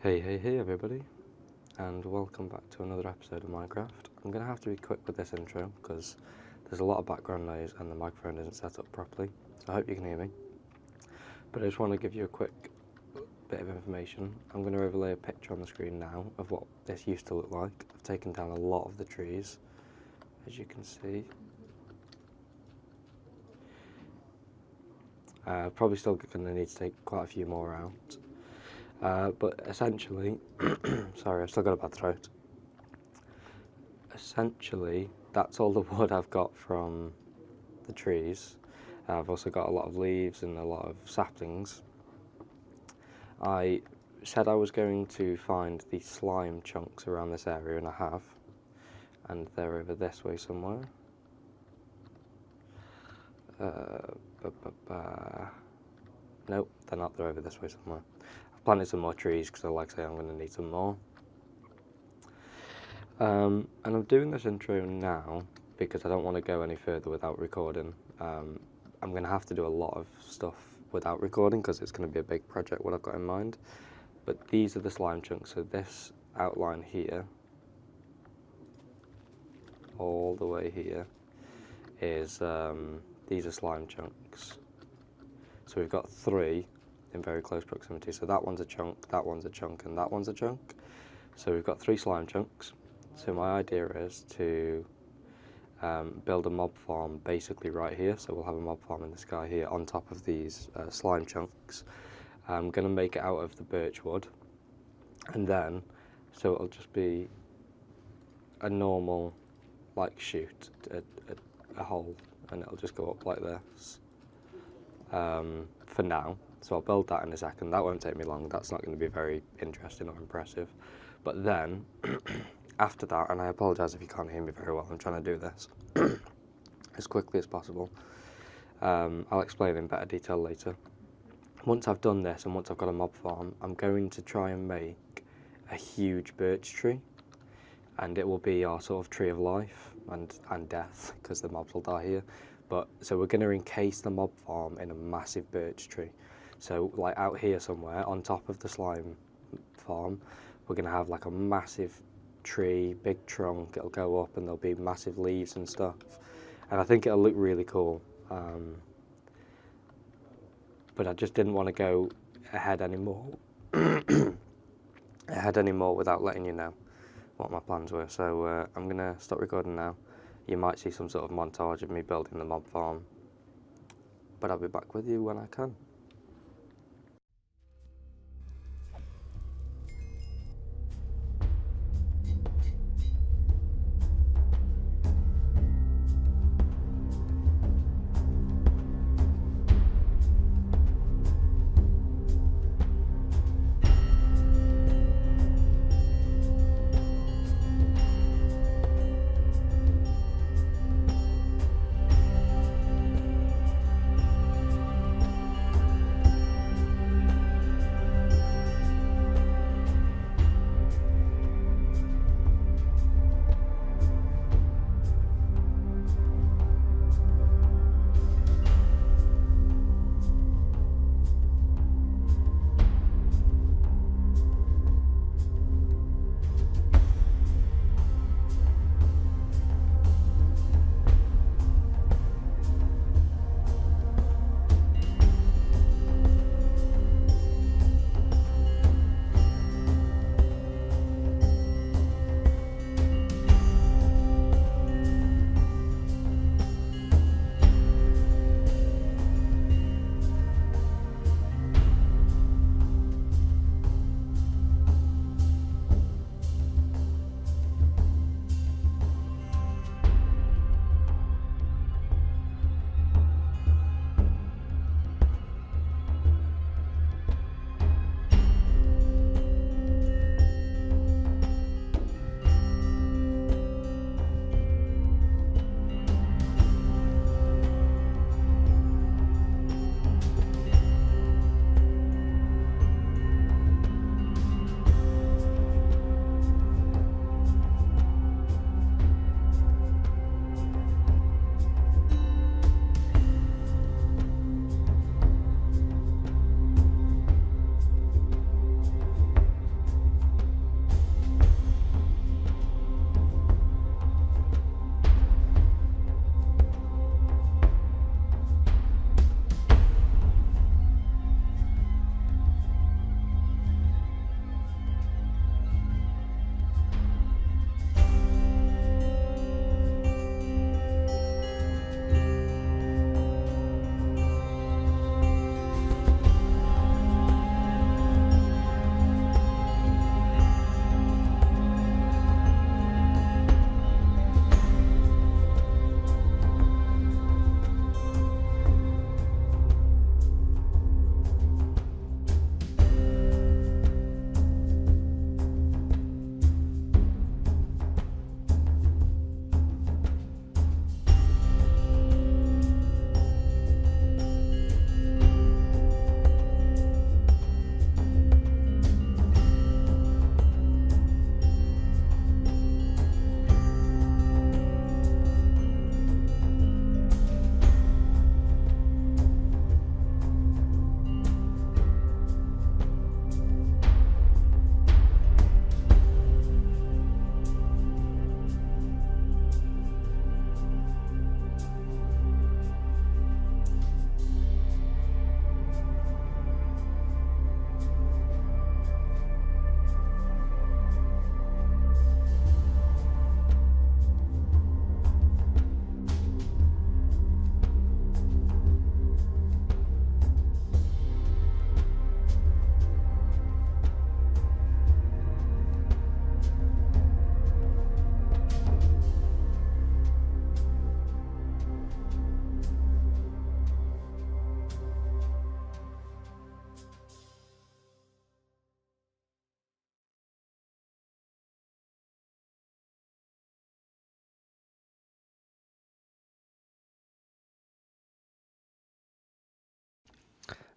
Hey everybody, and welcome back to another episode of Minecraft. I'm going to have to be quick with this intro because there's a lot of background noise and the microphone isn't set up properly, so I hope you can hear me. But I just want to give you a quick bit of information. I'm going to overlay a picture on the screen now of what this used to look like. I've taken down a lot of the trees, as you can see. Probably still going to need to take quite a few more out. But essentially, sorry, I've still got a bad throat. Essentially, that's all the wood I've got from the trees. I've also got a lot of leaves and a lot of saplings. I said I was going to find the slime chunks around this area, and I have. And they're over this way somewhere. Nope, they're not, they're over this way somewhere. Planted some more trees because, like I say, I'm going to need some more. And I'm doing this intro now because I don't want to go any further without recording. I'm going to have to do a lot of stuff without recording because it's going to be a big project, what I've got in mind. But these are the slime chunks, so this outline here, all the way here, is these are slime chunks. So we've got 3 in very close proximity. So that one's a chunk, that one's a chunk, and that one's a chunk. So we've got 3 slime chunks. So my idea is to build a mob farm basically right here. So we'll have a mob farm in the sky here on top of these slime chunks. I'm going to make it out of the birch wood. And then, so it'll just be a normal, like, chute, a hole, and it'll just go up like this for now. So I'll build that in a second. That won't take me long. That's not going to be very interesting or impressive. But then, after that, and I apologise if you can't hear me very well, I'm trying to do this as quickly as possible. I'll explain in better detail later. Once I've done this and once I've got a mob farm, I'm going to try and make a huge birch tree. And it will be our sort of tree of life and death, because the mobs will die here. But so we're going to encase the mob farm in a massive birch tree. So, like, out here somewhere, on top of the slime farm, we're going to have, like, a massive tree, big trunk. It'll go up and there'll be massive leaves and stuff. And I think it'll look really cool. But I just didn't want to go ahead anymore. Without letting you know what my plans were. So I'm going to stop recording now. You might see some sort of montage of me building the mob farm. But I'll be back with you when I can.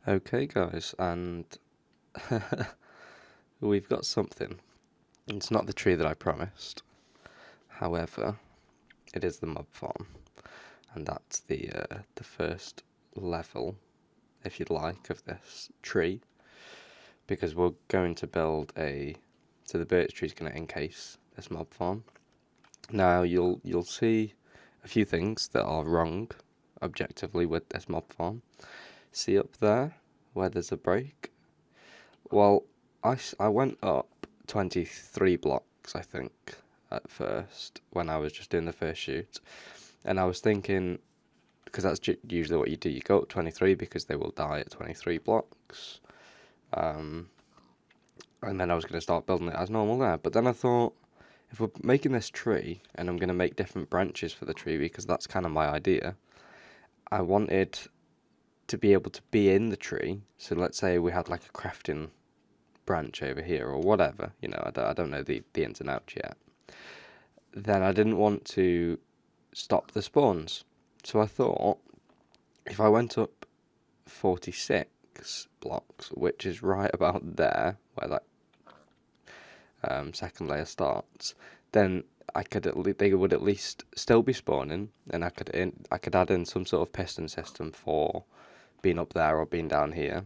Okay guys, and we've got something. It's not the tree that I promised. However, it is the mob farm, and that's the first level, if you'd like, of this tree, because we're going to build so the birch tree is going to encase this mob farm. Now you'll see a few things that are wrong objectively with this mob farm. See up there where there's a break? Well, I went up 23 blocks, I think, at first, when I was just doing the first shoot. And I was thinking, because that's usually what you do, you go up 23 because they will die at 23 blocks. And then I was going to start building it as normal there. But then I thought, if we're making this tree, and I'm going to make different branches for the tree, because that's kind of my idea, I wanted to be able to be in the tree. So let's say we had like a crafting branch over here or whatever, you know, I don't know the ins and outs yet. Then I didn't want to stop the spawns. So I thought, if I went up 46 blocks, which is right about there, where that second layer starts, then they would at least still be spawning, and I could add in some sort of piston system for being up there or being down here.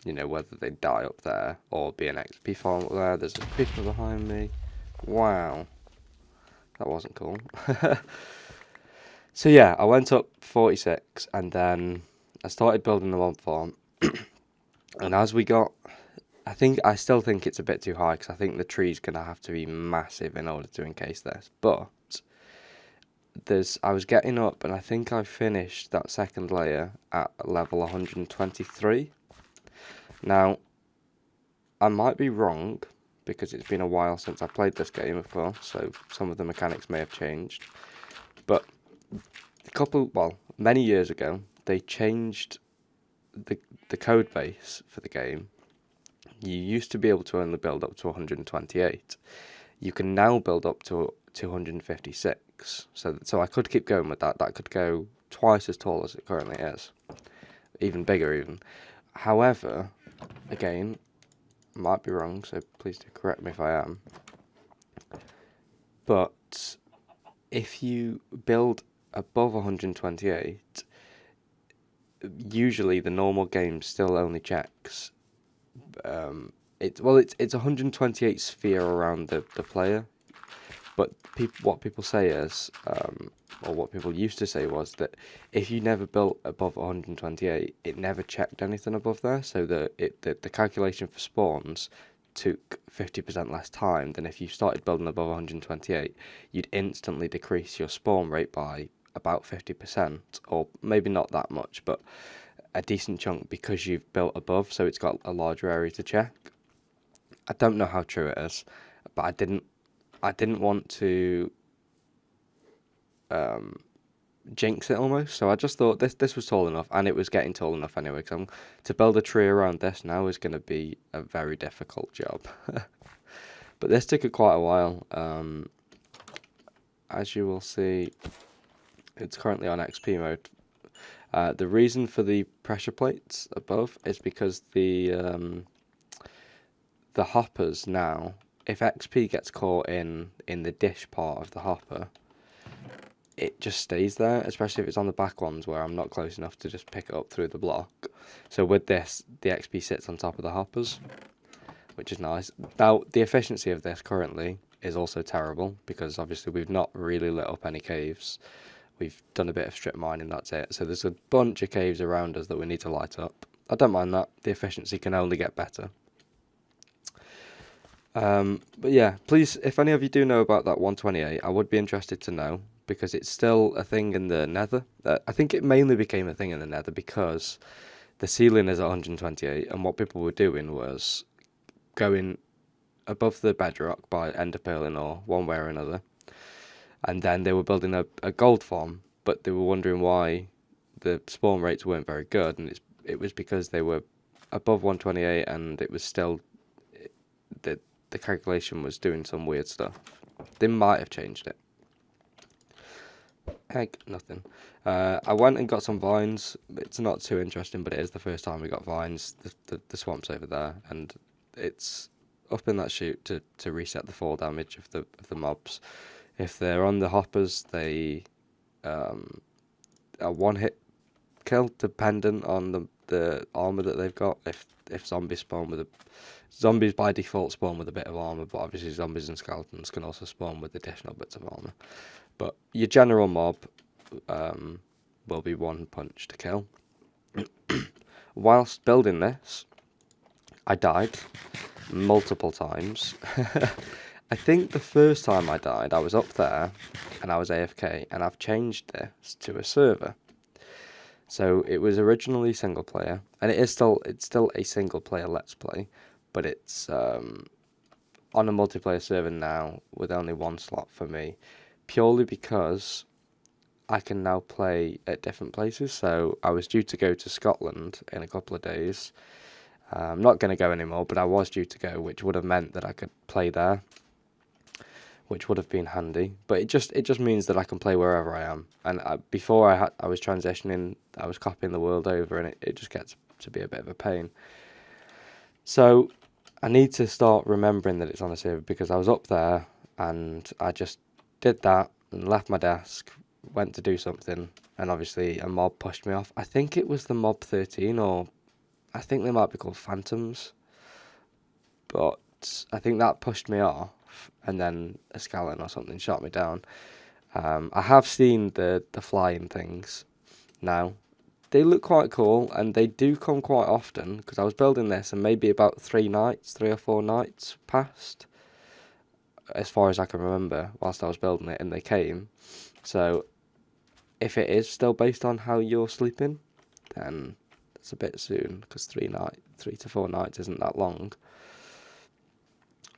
You know, whether they die up there or be an XP farm up there. There's a creeper behind me. Wow, that wasn't cool. So yeah, I went up 46, and then I started building the mob farm. And as we got, I still think it's a bit too high, because I think the tree's gonna have to be massive in order to encase this. But I was getting up, and I think I finished that second layer at level 123. Now, I might be wrong, because it's been a while since I played this game, of course, so some of the mechanics may have changed. But many years ago, they changed the code base for the game. You used to be able to only build up to 128. You can now build up to 256. So I could keep going with that. That could go twice as tall as it currently is. Even bigger, even. However, again, might be wrong, so please do correct me if I am. But if you build above 128, usually the normal game still only checks. It's 128 sphere around the player, but what people say is, or what people used to say was that if you never built above 128, it never checked anything above there. So the calculation for spawns took 50% less time than if you started building above 128. You'd instantly decrease your spawn rate by about 50%, or maybe not that much, but a decent chunk, because you've built above, so it's got a larger area to check. I don't know how true it is, but I didn't want to jinx it almost, so I just thought this was tall enough, and it was getting tall enough anyway, because to build a tree around this now is going to be a very difficult job. But this took quite a while. As you will see, it's currently on XP mode. The reason for the pressure plates above is because the hoppers now, if XP gets caught in the dish part of the hopper, it just stays there, especially if it's on the back ones where I'm not close enough to just pick it up through the block. So with this, the XP sits on top of the hoppers, which is nice. Now, the efficiency of this currently is also terrible, because obviously we've not really lit up any caves. We've done a bit of strip mining, that's it. So there's a bunch of caves around us that we need to light up. I don't mind that. The efficiency can only get better. But yeah, please, if any of you do know about that 128, I would be interested to know, because it's still a thing in the nether. I think it mainly became a thing in the nether because the ceiling is at 128, and what people were doing was going above the bedrock by ender pearling or one way or another, and then they were building a gold farm, but they were wondering why the spawn rates weren't very good, and it was because they were above 128, and it was still, the calculation was doing some weird stuff. They might have changed it. Egg, nothing. I went and got some vines. It's not too interesting, but it is the first time we got vines. The swamp's over there, and it's up in that chute to reset the fall damage of the mobs. If they're on the hoppers, they a one hit kill, dependent on the armor that they've got. If zombies spawn with zombies by default spawn with a bit of armor, but obviously zombies and skeletons can also spawn with additional bits of armor. But your general mob will be one punch to kill. Whilst building this, I died multiple times. I think the first time I died, I was up there and I was AFK, and I've changed this to a server. So it was originally single player, and it's still a single player Let's Play, but it's on a multiplayer server now with only one slot for me, purely because I can now play at different places. So I was due to go to Scotland in a couple of days. I'm not going to go anymore, but I was due to go, which would have meant that I could play there, which would have been handy. But it just means that I can play wherever I am. And before I was transitioning, I was copying the world over, and it just gets to be a bit of a pain. So I need to start remembering that it's on a server, because I was up there and I just did that and left my desk, went to do something, and obviously a mob pushed me off. I think it was the mob 13, or I think they might be called phantoms, but I think that pushed me off, and then a skeleton or something shot me down. I have seen the flying things now. They look quite cool, and they do come quite often, because I was building this and maybe about 3 or 4 nights passed, as far as I can remember, whilst I was building it, and they came. So if it is still based on how you're sleeping, then it's a bit soon, because 3 to 4 nights isn't that long.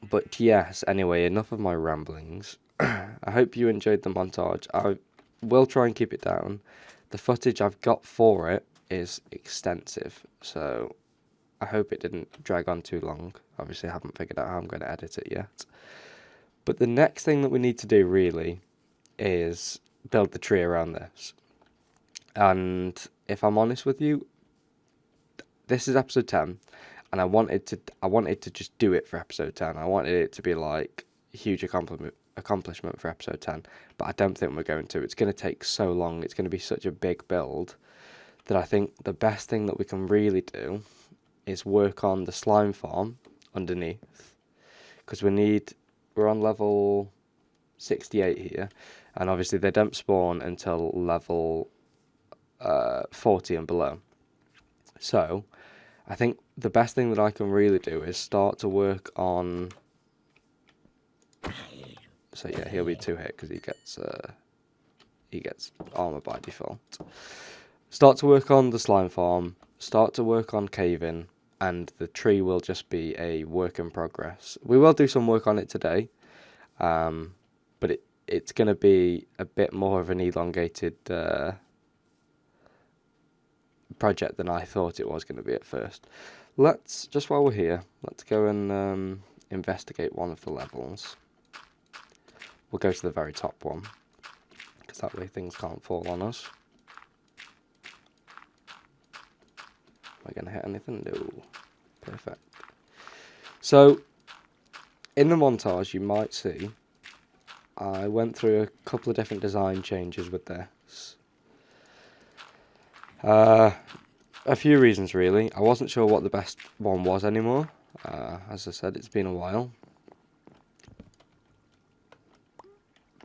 But yes, anyway, enough of my ramblings. I hope you enjoyed the montage. I will try and keep it down. The footage I've got for it is extensive, so I hope it didn't drag on too long. Obviously, I haven't figured out how I'm going to edit it yet. But the next thing that we need to do, really, is build the tree around this. And if I'm honest with you, this is episode 10, and I wanted to just do it for episode 10. I wanted it to be like a huge accomplishment for episode 10, but I don't think we're going to. It's going to take so long. It's going to be such a big build that I think the best thing that we can really do is work on the slime farm underneath, because we're on level 68 here, and obviously they don't spawn until level 40 and below. So I think the best thing that I can really do is start to work on. So yeah, he'll be 2 hit because he gets armor by default. Start to work on the slime farm. Start to work on caving, and the tree will just be a work in progress. We will do some work on it today, but it's going to be a bit more of an elongated project than I thought it was going to be at first. Let's, just while we're here, let's go and investigate one of the levels. We'll go to the very top one, because that way things can't fall on us. Am I going to hit anything? No. Perfect. So, in the montage, you might see, I went through a couple of different design changes with this. A few reasons, really. I wasn't sure what the best one was anymore. As I said, it's been a while.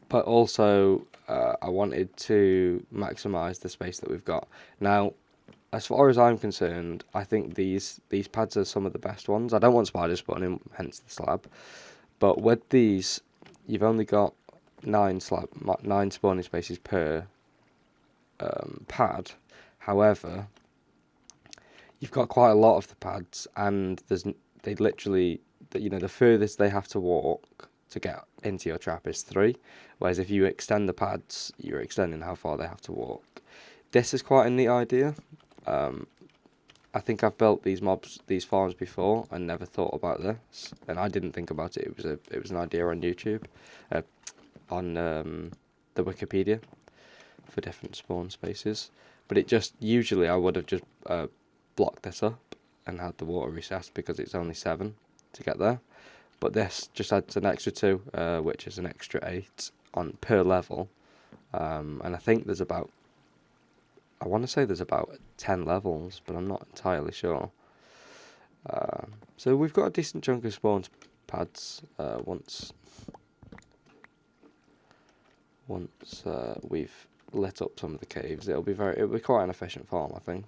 But also, I wanted to maximise the space that we've got. Now, as far as I'm concerned, I think these pads are some of the best ones. I don't want spiders spawning, hence the slab. But with these, you've only got 9 spawning spaces per pad. However, you've got quite a lot of the pads, and they literally, the furthest they have to walk to get into your trap is 3. Whereas if you extend the pads, you're extending how far they have to walk. This is quite a neat idea. I think I've built these farms before and never thought about this, and I didn't think about it. It was an idea on YouTube, on the Wikipedia. for different spawn spaces. But it just, usually I would have just blocked this up and had the water recessed because it's only 7 to get there. But this just adds an extra 2, which is an extra 8 on per level. And I think there's about, I want to say there's about 10 levels, but I'm not entirely sure. So we've got a decent chunk of spawn pads once we've lit up some of the caves. It'll be quite an efficient farm, I think.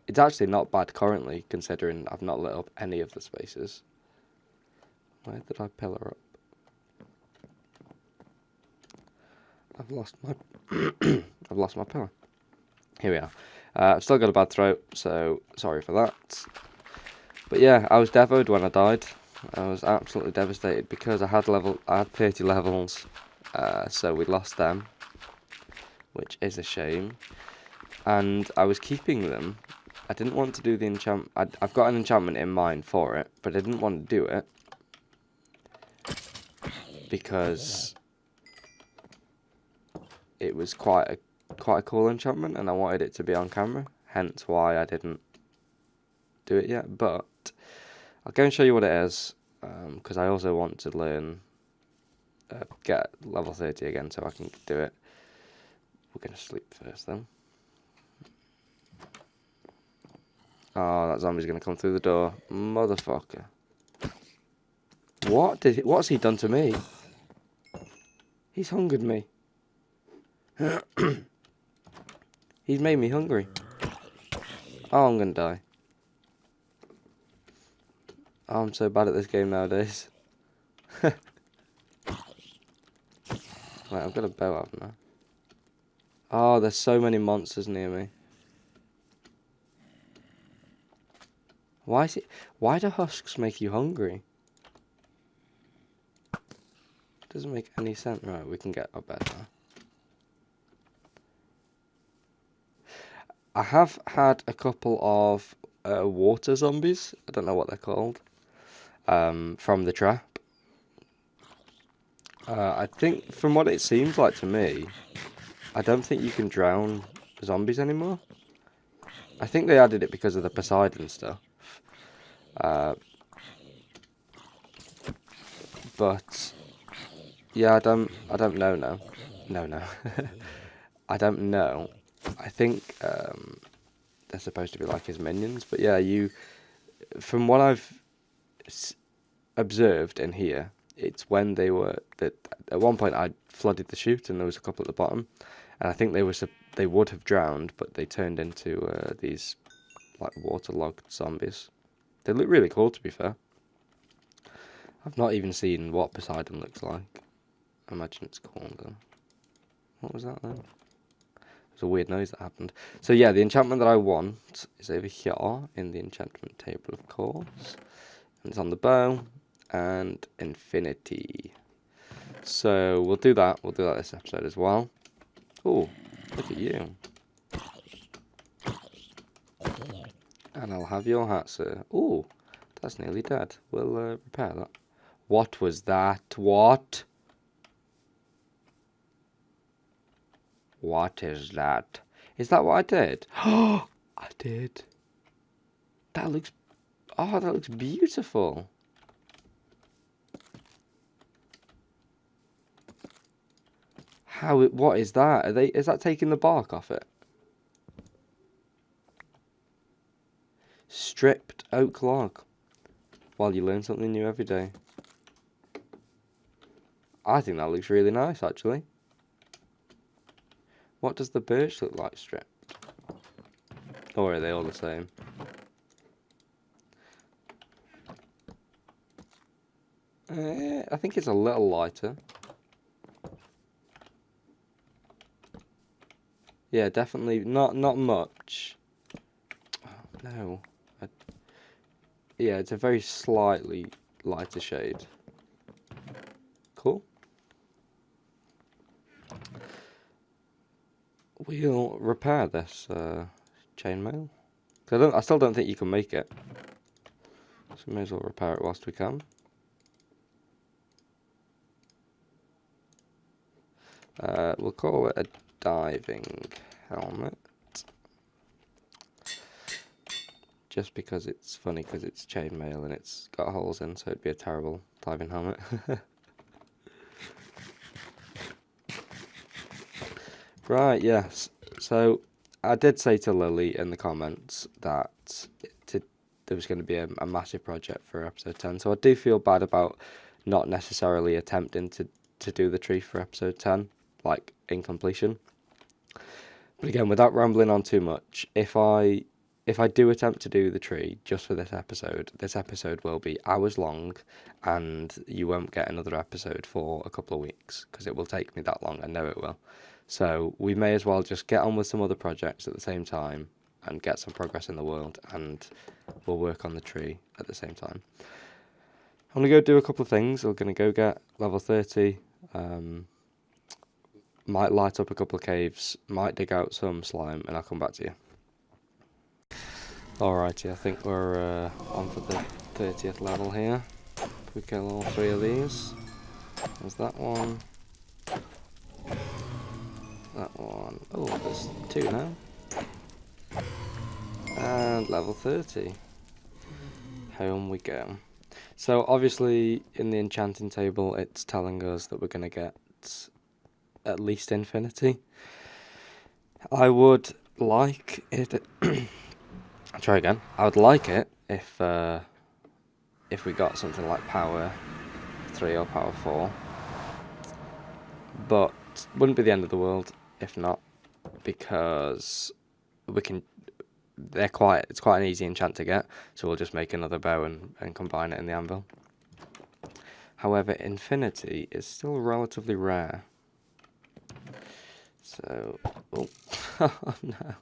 It's actually not bad currently, considering I've not lit up any of the spaces. Where did I pillar up? I've lost my I've lost my pillar. Here we are. I've still got a bad throat, so sorry for that. But yeah, I was devoed when I died. I was absolutely devastated because I had 30 levels, so we lost them, which is a shame. And I was keeping them. I didn't want to do the enchantment. I've got an enchantment in mind for it, but I didn't want to do it because it was quite a cool enchantment, and I wanted it to be on camera. Hence why I didn't do it yet. But I'll go and show you what it is, because I also want to learn, get level 30 again, so I can do it. We're gonna sleep first, then. Oh, that zombie's gonna come through the door, motherfucker! What's he done to me? He's hungered me. He's made me hungry. Oh, I'm gonna die. Oh, I'm so bad at this game nowadays. Right, I've got a bow, haven't I? Oh, there's so many monsters near me. Why do husks make you hungry? Doesn't make any sense. Right, we can get our bed now. I have had a couple of water zombies. I don't know what they're called. From the trap. I think, from what it seems like to me, I don't think you can drown zombies anymore. I think they added it because of the Poseidon stuff. But yeah, I don't know now. No. I don't know. I think they're supposed to be like his minions, but yeah, from what I've observed in here, it's when they were that at one point I flooded the chute and there was a couple at the bottom, and I think they would have drowned, but they turned into these like waterlogged zombies. They look really cool, to be fair. I've not even seen what Poseidon looks like. I imagine it's called. What was that then? It was a weird noise that happened. So yeah, the enchantment that I want is over here in the enchantment table, of course. And it's on the bow and infinity. So we'll do that. We'll do that this episode as well. Oh, look at you. And I'll have your hat, sir. Oh, that's nearly dead. We'll repair that. What was that? What? What is that? Is that what I did? Oh, I did. That looks... Oh, that looks beautiful. What is that? Is that taking the bark off it? Stripped oak log. Well, you learn something new every day. I think that looks really nice, actually. What does the birch look like stripped? Or are they all the same? I think it's a little lighter. Yeah, definitely not much. Oh, no. Yeah, it's a very slightly lighter shade. Cool. We'll repair this chainmail. I still don't think you can make it. So we may as well repair it whilst we can. We'll call it a diving helmet. Just because it's funny, because it's chainmail and it's got holes in, so it'd be a terrible diving helmet. Right, yes. So I did say to Lily in the comments that there was going to be a massive project for episode 10, so I do feel bad about not necessarily attempting to do the tree for episode 10, like in completion. But again, without rambling on too much, if I do attempt to do the tree just for this episode will be hours long, and you won't get another episode for a couple of weeks, because it will take me that long, I know it will. So we may as well just get on with some other projects at the same time and get some progress in the world, and we'll work on the tree at the same time. I'm going to go do a couple of things. We're going to go get level 30, might light up a couple of caves, might dig out some slime, and I'll come back to you. Alrighty, I think we're on for the 30th level here. If we kill all 3 of these. There's that one. That one. Oh, there's 2 now. And level 30. Home we go. So obviously in the enchanting table it's telling us that we're going to get at least infinity. I would like it... I'll try again. I would like it if we got something like power 3 or power 4. But wouldn't be the end of the world if not, because we can... it's quite an easy enchant to get, so we'll just make another bow and combine it in the anvil. However, infinity is still relatively rare. So, oh, oh no.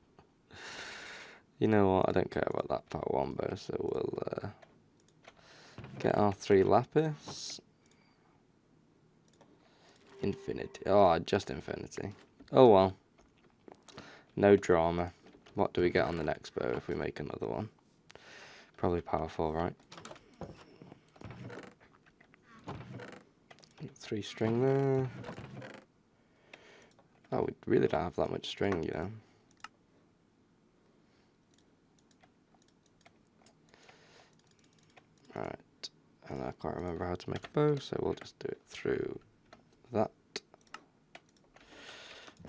You know what, I don't care about that power 1 bow, so we'll get our 3 lapis. Infinity, oh, just infinity. Oh well, no drama. What do we get on the next bow if we make another one? Probably power 4, right? 3 string there. Oh, we really don't have that much string, you know. Right, and I can't remember how to make a bow, so we'll just do it through that.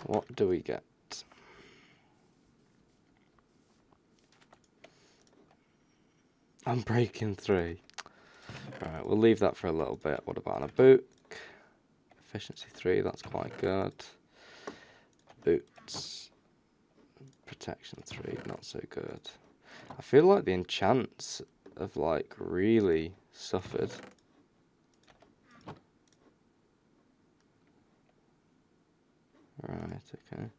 What do we get? I'm breaking 3. Alright, we'll leave that for a little bit. What about a boot? Efficiency 3, that's quite good. Boots. Protection 3, not so good. I feel like the enchants have like really suffered. Right, okay.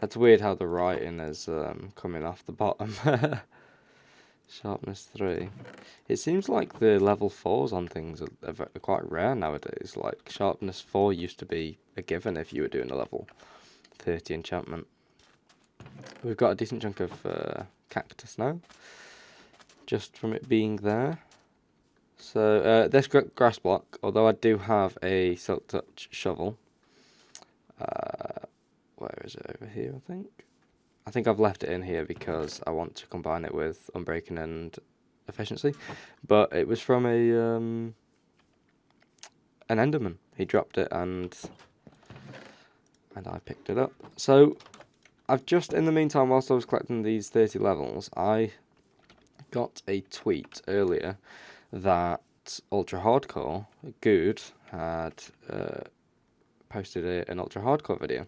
That's weird how the writing is coming off the bottom. Sharpness 3. It seems like the level 4s on things are quite rare nowadays. Like, sharpness 4 used to be a given if you were doing a level 30 enchantment. We've got a decent chunk of cactus now, just from it being there. So, this grass block, although I do have a Silk Touch shovel, where is it? Over here, I think. I think I've left it in here because I want to combine it with Unbreaking and Efficiency. But it was from an Enderman. He dropped it and I picked it up. So I've just, in the meantime, whilst I was collecting these 30 levels, I got a tweet earlier that Ultra Hardcore, Good, had posted an Ultra Hardcore video.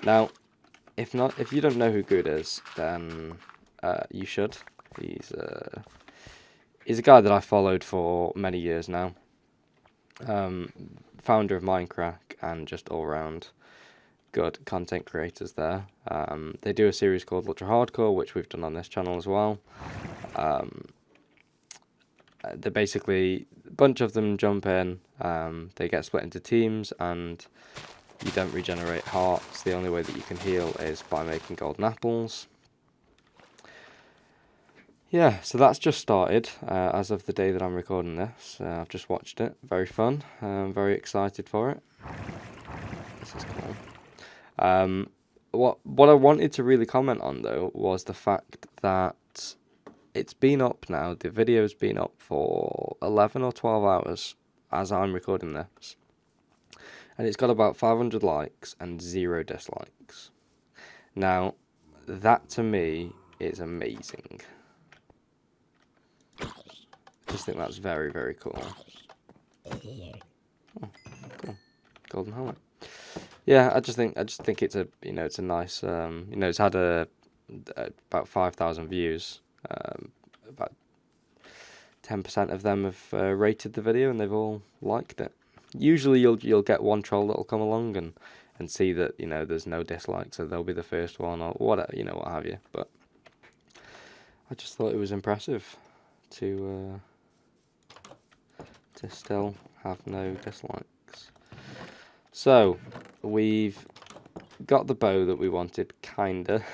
Now, if you don't know who Good is, then you should. He's a guy that I followed for many years now. Founder of Minecraft and just all round good content creators there. They do a series called Ultra Hardcore, which we've done on this channel as well. They're basically, a bunch of them jump in, they get split into teams, and you don't regenerate hearts. The only way that you can heal is by making golden apples. Yeah, so that's just started as of the day that I'm recording this. I've just watched it. Very fun. I'm very excited for it. This is cool. What I wanted to really comment on, though, was the fact that it's been up now. The video's been up for 11 or 12 hours as I'm recording this. And it's got about 500 likes and 0 dislikes. Now, that to me is amazing. I just think that's very, very cool. Oh, cool. Golden helmet. Yeah, I just think it's a it's a nice it's had about 5,000 views. About 10% of them have rated the video and they've all liked it. Usually you'll get one troll that'll come along and see that there's no dislikes, so they'll be the first one or whatever, what have you. But I just thought it was impressive to still have no dislikes. So we've got the bow that we wanted, kinda.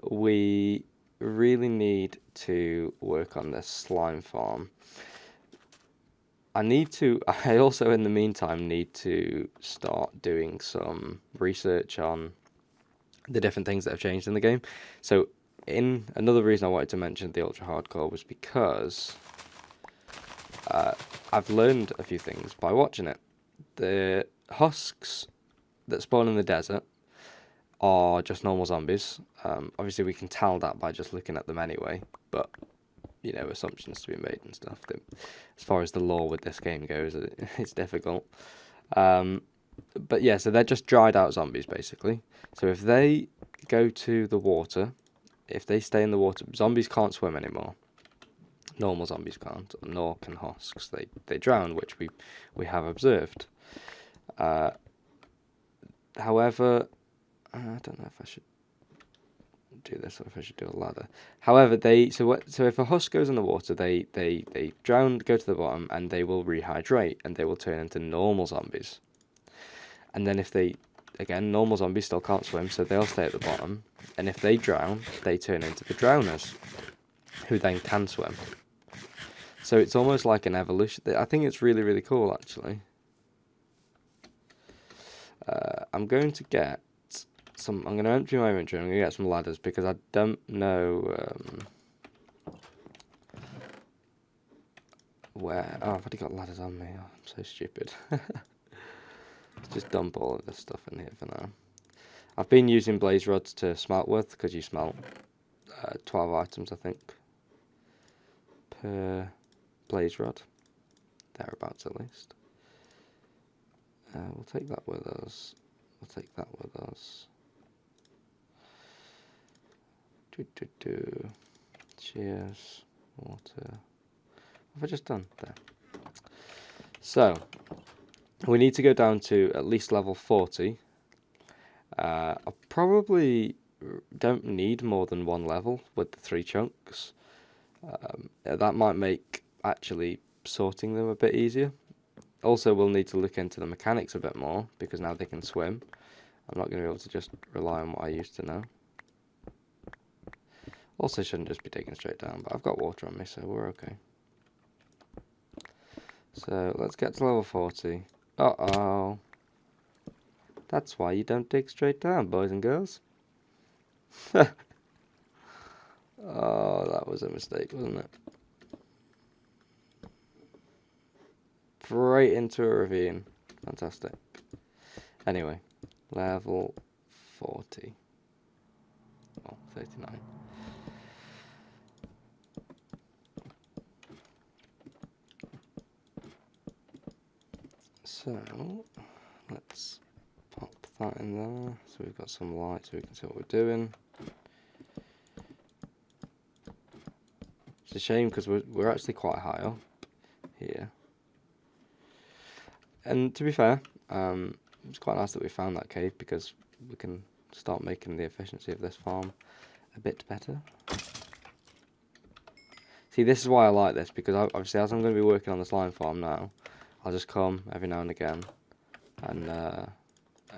We really need to work on this slime farm. I also in the meantime need to start doing some research on the different things that have changed in the game. So another reason I wanted to mention the ultra hardcore was because I've learned a few things by watching it. The husks that spawn in the desert are just normal zombies. Obviously we can tell that by just looking at them anyway, but assumptions to be made and stuff. As far as the lore with this game goes, it's difficult. But yeah, so they're just dried out zombies basically. So if they go to the water, if they stay in the water, zombies can't swim anymore. Normal zombies can't, nor can husks. They drown, which we have observed. However, I don't know if I should do this or if I should do a ladder. However, so if a husk goes in the water, they drown, go to the bottom, and they will rehydrate, and they will turn into normal zombies. And then again, normal zombies still can't swim, so they'll stay at the bottom. And if they drown, they turn into the drowners, who then can swim. So it's almost like an evolution. I think it's really, really cool, actually. I'm going to get I'm going to empty my inventory. I'm going to get some ladders because I don't know where. Oh, I've already got ladders on me. Oh, I'm so stupid. Let's just dump all of this stuff in here for now. I've been using blaze rods to smelt with because you smelt 12 items, I think, per blaze rod. Thereabouts, at least. We'll take that with us. We'll take that with us. Cheers. Water. What have I just done? There. So, we need to go down to at least level 40. I probably don't need more than one level with the 3 chunks. That might make actually sorting them a bit easier. Also, we'll need to look into the mechanics a bit more, because now they can swim. I'm not going to be able to just rely on what I used to know. Also, shouldn't just be taken straight down, but I've got water on me, so we're okay. So, let's get to level 40. Uh-oh. That's why you don't dig straight down, boys and girls. Oh, that was a mistake, wasn't it? Straight into a ravine. Fantastic. Anyway, level 40. Oh, 39. So, let's pop that in there. So we've got some light so we can see what we're doing. It's a shame because we're actually quite high up here. And to be fair, it's quite nice that we found that cave because we can start making the efficiency of this farm a bit better. See, this is why I like this, because obviously as I'm going to be working on the slime farm now, I'll just come every now and again and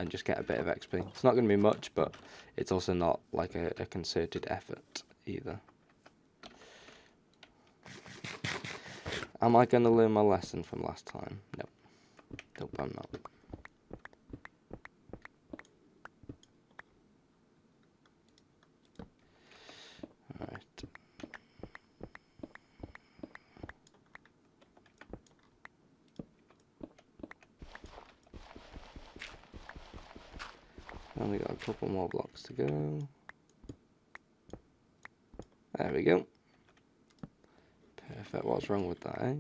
just get a bit of XP. It's not going to be much, but it's also not like a concerted effort either. Am I going to learn my lesson from last time? No. Nope, I'm not. And we got a couple more blocks to go. There we go. Perfect. What's wrong with that, eh?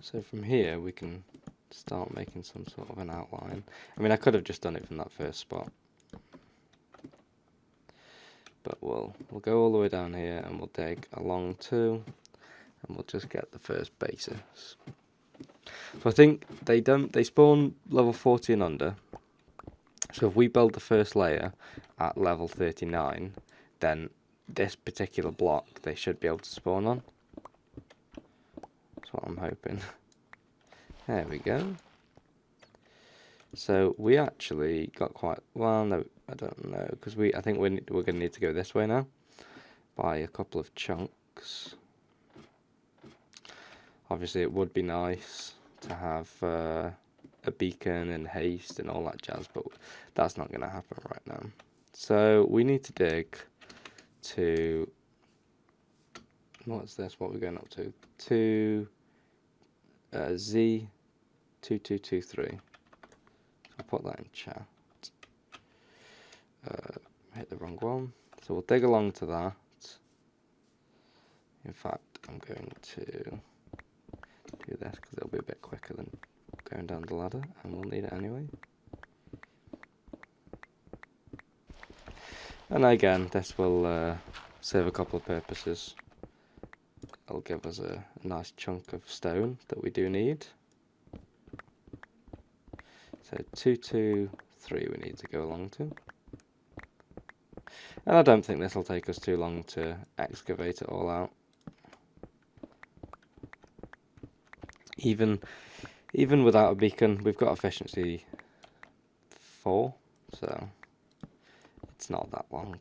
So from here we can start making some sort of an outline. I mean, I could have just done it from that first spot, but we'll go all the way down here and we'll dig along too, and we'll just get the first basis. So I think they spawn level 40 and under. So if we build the first layer at level 39, then this particular block they should be able to spawn on. That's what I'm hoping. There we go. So we actually got quite well. No, I don't know, because I think we're going to need to go this way now by a couple of chunks. Obviously, it would be nice to have a beacon and haste and all that jazz, but that's not going to happen right now. So we need to dig to, what's this? What are we going up to? To Z2223. I'll put that in chat. Hit the wrong one. So we'll dig along to that. In fact, I'm going to do this because it'll be a bit quicker than going down the ladder, and we'll need it anyway. And again, this will serve a couple of purposes. It'll give us a nice chunk of stone that we do need. So 223 we need to go along to. And I don't think this will take us too long to excavate it all out. Even without a beacon, we've got efficiency 4, so it's not that long.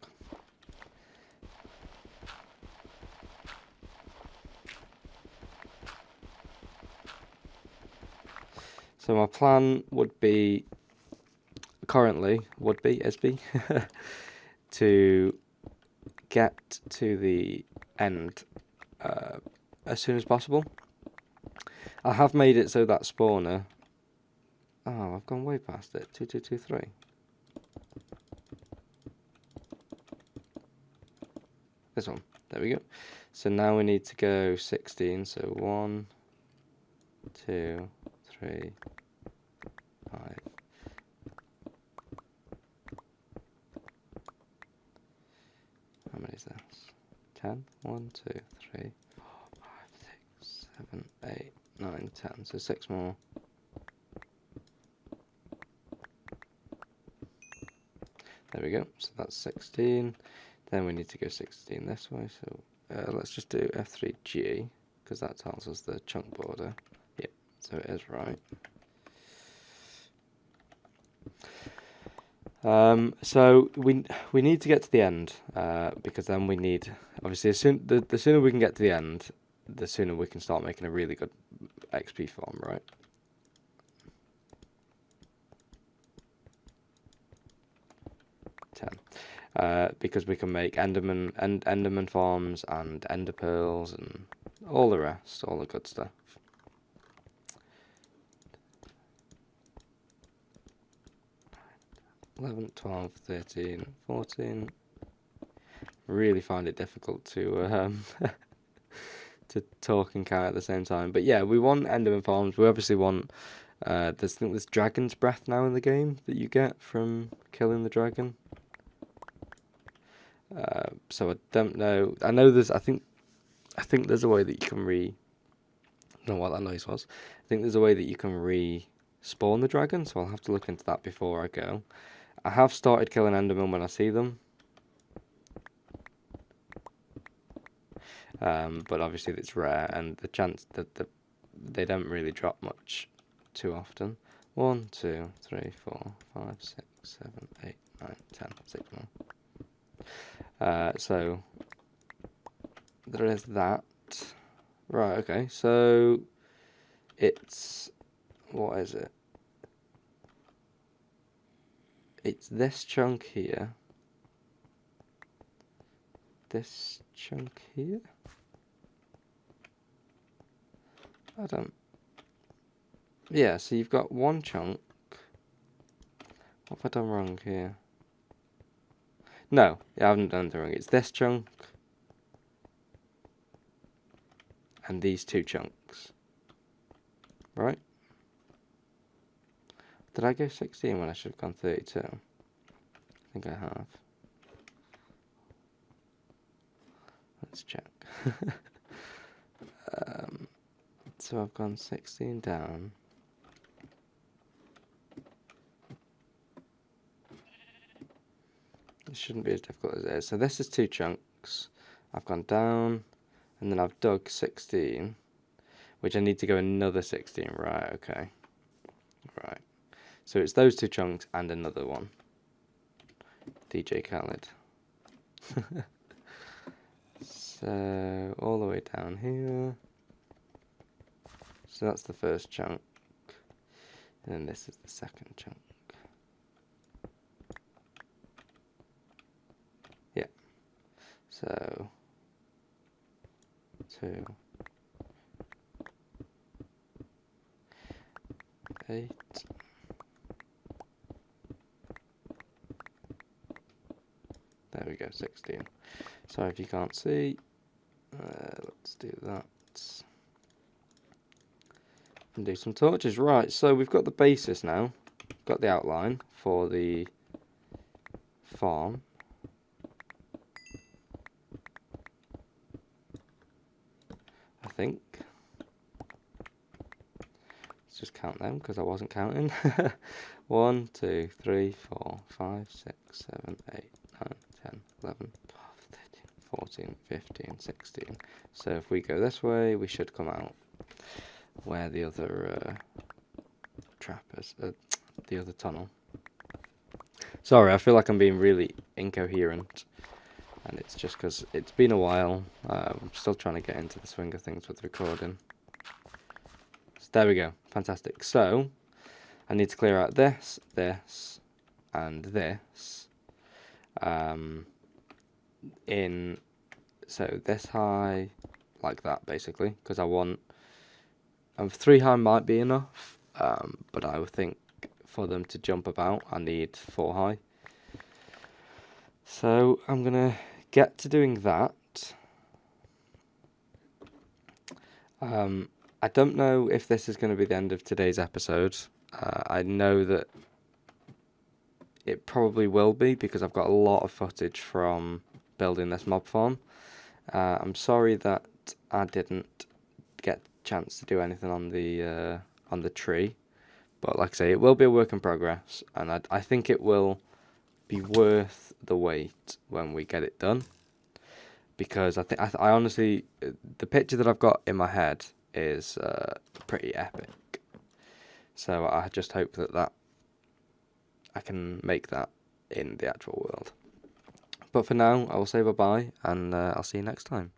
So my plan would be, currently would be, SB, to get to the end as soon as possible. I have made it so that spawner, oh, I've gone way past it, 2223. This one, there we go. So now we need to go 16, so 1, 2, 3, 5. How many is this? 10? 1, 2, 3, 4, 5, 6, 7, 8, 9, 10. So 6 more. There we go. So that's 16. Then we need to go 16 this way. So let's just do F3G because that tells us the chunk border. Yep. So it is right. So we need to get to the end because then we need, obviously the sooner we can get to the end, the sooner we can start making a really good XP farm, right? Because we can make Enderman farms and Ender pearls and all the rest, all the good stuff. $11, $12, $13, $14. Really find it difficult to to talk and count at the same time. But yeah, we want Enderman farms. We obviously want. There's dragon's breath now in the game that you get from killing the dragon. So I don't know. I know there's. I think there's a way that you can I don't know what that noise was. I think there's a way that you can respawn the dragon. So I'll have to look into that before I go. I have started killing Endermen when I see them. But obviously it's rare, and the chance that they don't really drop much too often. 1, 2, 3, 4, 5, 6, 7, 8, 9, 10, 6 more. So there is that. Right, okay, so it's, what is it? It's this chunk here. This chunk here. I don't... Yeah, so you've got one chunk. What have I done wrong here? No, I haven't done anything wrong. It's this chunk and these two chunks. Right? Did I go 16 when I should have gone 32? I think I have. Let's check. So I've gone 16 down. It shouldn't be as difficult as it is. So this is two chunks. I've gone down, and then I've dug 16, which I need to go another 16. Right, okay. Right. So it's those two chunks and another one. DJ Khaled. So all the way down here. So that's the first chunk. And then this is the second chunk. Yeah. So 2, 8. There we go, 16. So if you can't see, let's do that. And do some torches. Right, so we've got the basis now. Got the outline for the farm. I think. Let's just count them because I wasn't counting. 1, 2, 3, 4, 5, 6, 7, 8, 9, 10, 11, 12, 13, 14, 15, 16. So if we go this way, we should come out where the other trappers, the other tunnel. Sorry, I feel like I'm being really incoherent, and it's just because it's been a while. I'm still trying to get into the swing of things with recording. So there we go, fantastic. So I need to clear out this, this, and this. So this high, like that, basically, because I want. 3 high might be enough, but I would think for them to jump about, I need 4 high. So I'm gonna get to doing that. I don't know if this is going to be the end of today's episode. I know that it probably will be because I've got a lot of footage from building this mob farm. I'm sorry that I didn't get chance to do anything on the tree, but like I say, it will be a work in progress, and I think it will be worth the wait when we get it done, because I honestly, the picture that I've got in my head is pretty epic. So I just hope that I can make that in the actual world. But for now, I will say bye bye, and I'll see you next time.